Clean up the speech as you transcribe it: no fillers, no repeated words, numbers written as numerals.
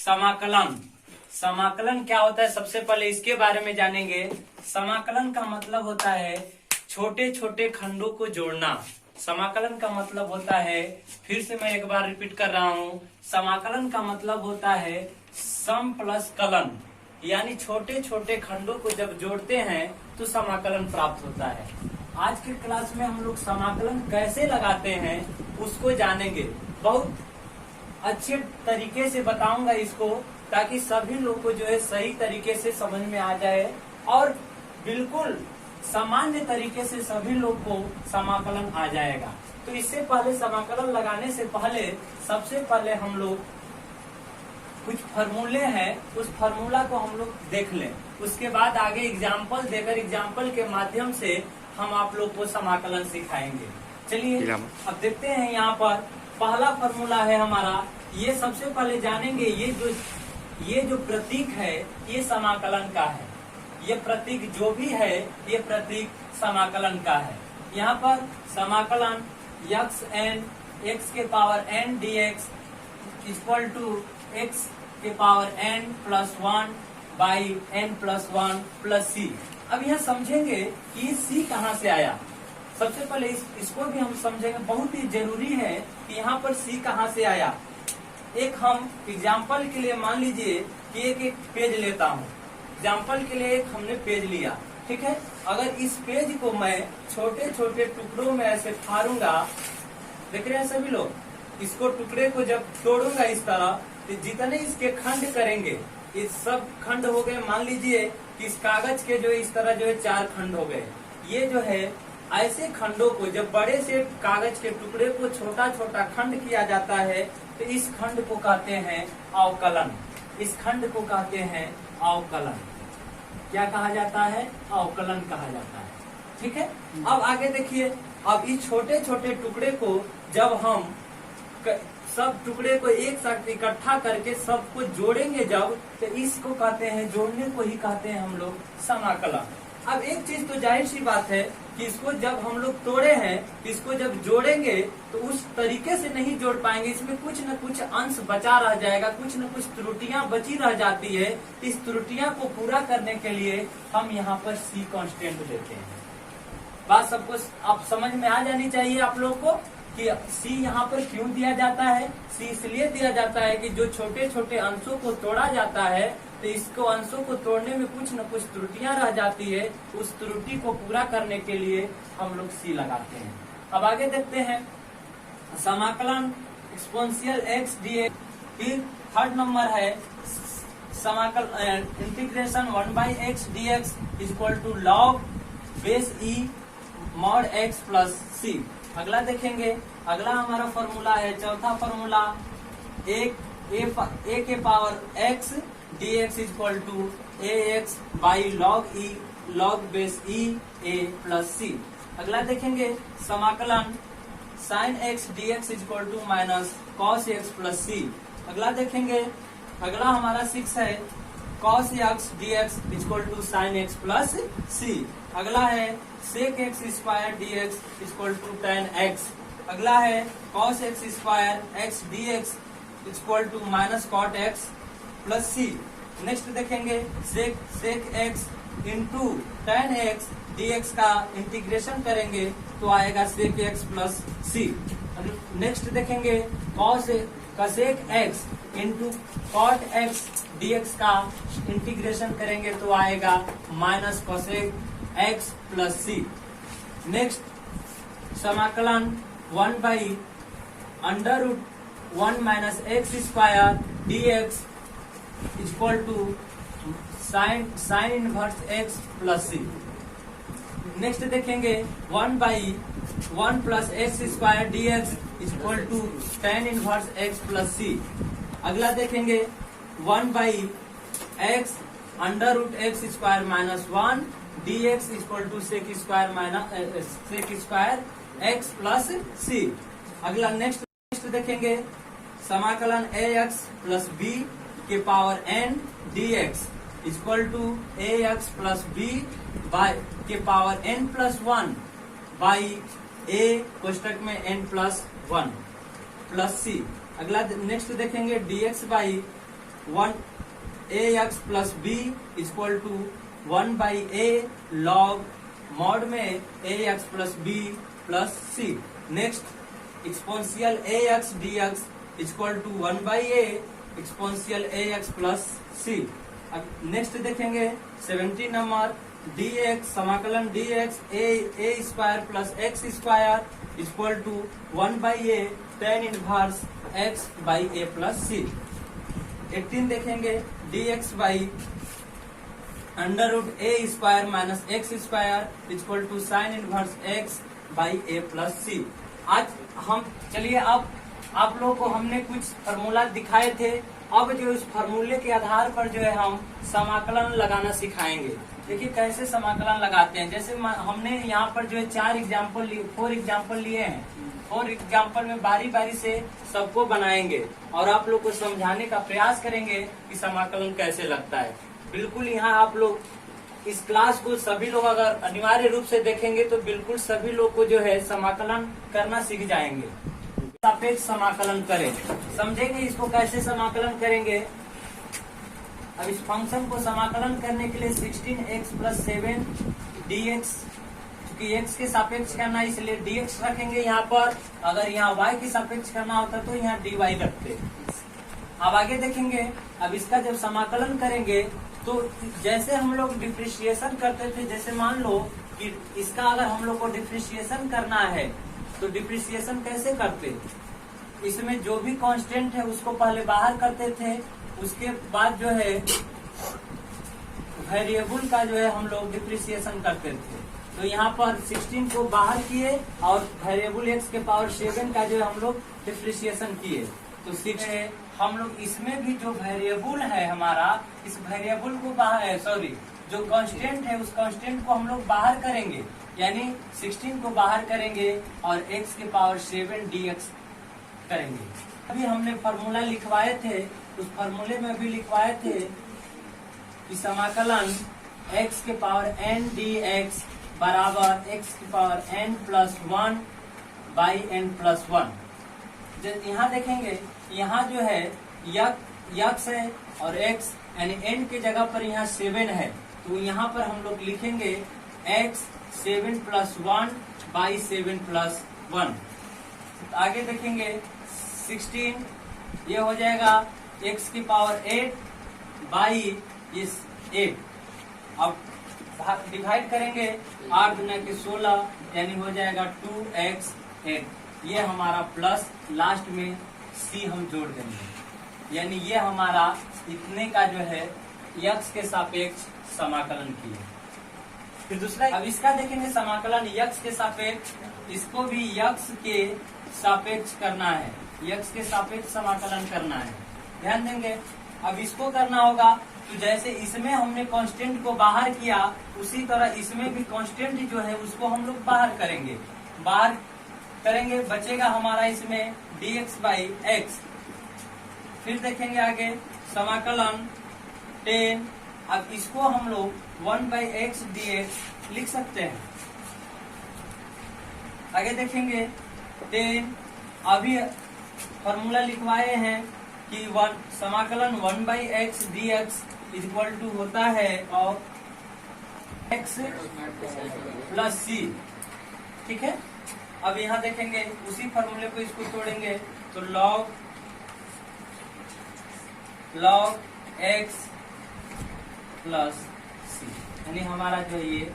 समाकलन। समाकलन क्या होता है, सबसे पहले इसके बारे में जानेंगे। समाकलन का मतलब होता है छोटे छोटे खंडों को जोड़ना। समाकलन का मतलब होता है, फिर से मैं एक बार रिपीट कर रहा हूँ, समाकलन का मतलब होता है सम प्लस कलन, यानी छोटे छोटे खंडों को जब जोड़ते हैं तो समाकलन प्राप्त होता है। आज के क्लास में हम लोग समाकलन कैसे लगाते हैं उसको जानेंगे। बहुत अच्छे तरीके से बताऊंगा इसको, ताकि सभी लोग को जो है सही तरीके से समझ में आ जाए और बिल्कुल सामान्य तरीके से सभी लोग को समाकलन आ जाएगा। तो इससे पहले समाकलन लगाने से पहले सबसे पहले हम लोग कुछ फार्मूले हैं, उस फार्मूला को हम लोग देख लें। उसके बाद आगे एग्जाम्पल देकर एग्जाम्पल के माध्यम से हम आप लोग को समाकलन सिखाएंगे। चलिए अब देखते हैं। यहाँ पर पहला फार्मूला है हमारा, ये सबसे पहले जानेंगे। ये जो प्रतीक है ये समाकलन का है। ये प्रतीक जो भी है ये प्रतीक समाकलन का है। यहाँ पर समाकलन x के power n dx equal to x के power n plus 1 by n plus 1 plus c। अब यह समझेंगे कि c कहाँ से आया। सबसे पहले इसको भी हम समझेंगे, बहुत ही जरूरी है कि यहाँ पर c कहाँ से आया। एक हम एग्जाम्पल के लिए मान लीजिए कि एक पेज लेता हूँ। एग्जाम्पल के लिए एक हमने पेज लिया, ठीक है। अगर इस पेज को मैं छोटे छोटे टुकड़ों में ऐसे फाड़ूंगा, देख रहे हैं सभी लोग, इसको टुकड़े को जब तोड़ूंगा इस तरह, तो जितने इसके खंड करेंगे ये सब खंड हो गए। मान लीजिए कि इस कागज के जो इस तरह जो है 4 खंड हो गए। ये जो है ऐसे खंडों को जब बड़े से कागज के टुकड़े को छोटा छोटा खंड किया जाता है तो इस खंड को कहते हैं अवकलन। इस खंड को कहते हैं अवकलन। क्या कहा जाता है? अवकलन कहा जाता है, ठीक है। अब आगे देखिए, अब इस छोटे छोटे टुकड़े को जब हम सब टुकड़े को एक साथ इकट्ठा करके सबको जोड़ेंगे जब, तो इसको कहते हैं, जोड़ने को ही कहते हैं हम लोग समाकलन। अब एक चीज तो जाहिर सी बात है कि इसको जब हम लोग तोड़े हैं, इसको जब जोड़ेंगे तो उस तरीके से नहीं जोड़ पाएंगे। इसमें कुछ न कुछ अंश बचा रह जाएगा, कुछ न कुछ त्रुटियां बची रह जाती है। इस त्रुटियां को पूरा करने के लिए हम यहाँ पर c कांस्टेंट देते हैं। बात सबको आप समझ में आ जानी चाहिए आप लोग को कि c यहाँ पर क्यों दिया जाता है। c इसलिए दिया जाता है कि जो छोटे छोटे अंशों को तोड़ा जाता है तो इसको अंशों को तोड़ने में कुछ न कुछ त्रुटियां रह जाती है। उस त्रुटि को पूरा करने के लिए हम लोग c लगाते हैं। अब आगे देखते हैं समाकलन एक्सपोनेंशियल x dx। फिर थर्ड नंबर है समाकलन integration 1/x dx equal to log base e mod x plus c। अगला देखेंगे, अगला हमारा फॉर्मूला है, चौथा फॉर्मूला a के power x dx equal to ax by log e log base e a plus c। अगला देखेंगे समाकलन sin x dx equal to minus cos x plus c। अगला देखेंगे, अगला हमारा 6 है cos x dx equal to sin x plus c। अगला है sec x square dx equal to tan x। अगला है cos x square x dx equal to minus cot x plus c। Next देखेंगे sec x into tan x dx का integration करेंगे तो आएगा sec x plus c। Next देखेंगे cosec x into cot x dx का integration करेंगे तो आएगा minus cosec x plus c। Next समाकलन 1/√1 minus x square dx equal to sine inverse x plus c। Next देखेंगे 1/1 plus x square dx equal to tan inverse x plus c। अगला देखेंगे 1/x √x square minus 1 dx equal to sec square minus sec square x plus c। अगला next देखेंगे समाकलन ax plus b के power n dx equal to ax plus b by के power n plus 1 by a कोष्टक में n plus 1 plus c। अगला next देखेंगे dx by ax plus b equal to 1/a log mod में ax plus b plus c. Next exponential ax dx equal to 1/a exponential ax plus c. अब next देखेंगे 17 number dx समाकलन dx a square plus x square equal to 1/a tan inverse x by a plus c. 18 देखेंगे dx by under root a square minus x square equal to sine inverse x by a plus c. आज हम चलिए अब आप लोगों को हमने कुछ फार्मूला दिखाए थे, अब जो इस फार्मूले के आधार पर जो है हम समाकलन लगाना सिखाएंगे। देखिए कैसे समाकलन लगाते हैं। जैसे हमने यहाँ पर जो है 4 एग्जाम्पल लिए हैं। 4 एग्जाम्पल में बारी बारी से सबको बनाएंगे और आप लोग को समझाने का प्रयास करेंगे कि समाकलन कैसे लगता है। बिल्कुल यहाँ आप लोग इस क्लास को सभी लोग अगर अनिवार्य रूप से देखेंगे तो बिल्कुल सभी लोग को जो है समाकलन करना सीख जाएंगे। सापेक्ष समाकलन करें, समझेंगे इसको कैसे समाकलन करेंगे। अब इस फंक्शन को समाकलन करने के लिए 16x प्लस 7 dx, क्योंकि x के सापेक्ष करना है इसलिए dx रखेंगे यहाँ पर। अगर यहाँ y के सापेक्ष करना होता तो यहाँ dy रखते। अब आगे देखेंगे, अब इसका जब समाकलन करेंगे तो जैसे हम लोग डिफ्रेंशिएशन करते थे, जैसे मान लो कि इसका अगर हम लोग को डिफ्रेंशिएशन करना है तो डिफ्रेंशिएशन कैसे करते, इसमें जो भी कांस्टेंट है उसको पहले बाहर करते थे, उसके बाद जो है वेरिएबल का जो है हम लोग डिफ्रेंशिएशन करते थे। तो यहाँ पर 16 को बाहर किए और वेरिएबल x के पावर 7 का जो है हम लोग डिफ्रेंशिएशन किए। तो सीधे हम लोग इसमें भी जो वेरिएबल है हमारा, इस वेरिएबल को बाहर जो कांस्टेंट है उस कांस्टेंट को हम लोग बाहर करेंगे, यानी 16 को बाहर करेंगे और x के पावर 7 dx करेंगे। अभी हमने फार्मूला लिखवाए थे, उस फार्मूले में भी लिखवाए थे कि समाकलन x के पावर n dx बराबर x के power n plus 1 by n plus 1। यहाँ देखेंगे, यहाँ जो है यक्स है और x यानी n के जगह पर यहाँ 7 है, तो यहाँ पर हम लोग लिखेंगे x 7 प्लस 1 बाई 7 प्लस 1। तो आगे देखेंगे 16 ये हो जाएगा x की पावर 8 बाई इस 8। अब डिवाइड करेंगे 8 गुना के 16 यानी हो जाएगा 2x 8। ये हमारा प्लस लास्ट में c हम जोड़ देंगे, यानी ये हमारा इतने का जो है x के सापेक्ष समाकलन किए। फिर दूसरा, अब इसका देखेंगे समाकलन x के सापेक्ष, इसको भी x के सापेक्ष करना है, x के सापेक्ष समाकलन करना है। ध्यान देंगे, अब इसको करना होगा तो जैसे इसमें हमने कांस्टेंट को बाहर किया उसी तरह इसमें भी कांस्टेंट जो है उसको हम लोग बाहर करेंगे। बाहर करेंगे, बचेगा हमारा इसमें dx बाई एक्स। फिर देखेंगे आगे समाकलन 10, अब इसको हम लोग 1/x dx लिख सकते हैं। आगे देखेंगे 10, अभी फॉर्मूला लिखवाए हैं कि समाकलन 1/x dx इक्वल टू होता है और x प्लस c। ठीक है, अब यहाँ देखेंगे उसी फॉर्मूले को इसको तोड़ेंगे तो log x प्लस c, यानी हमारा जो ये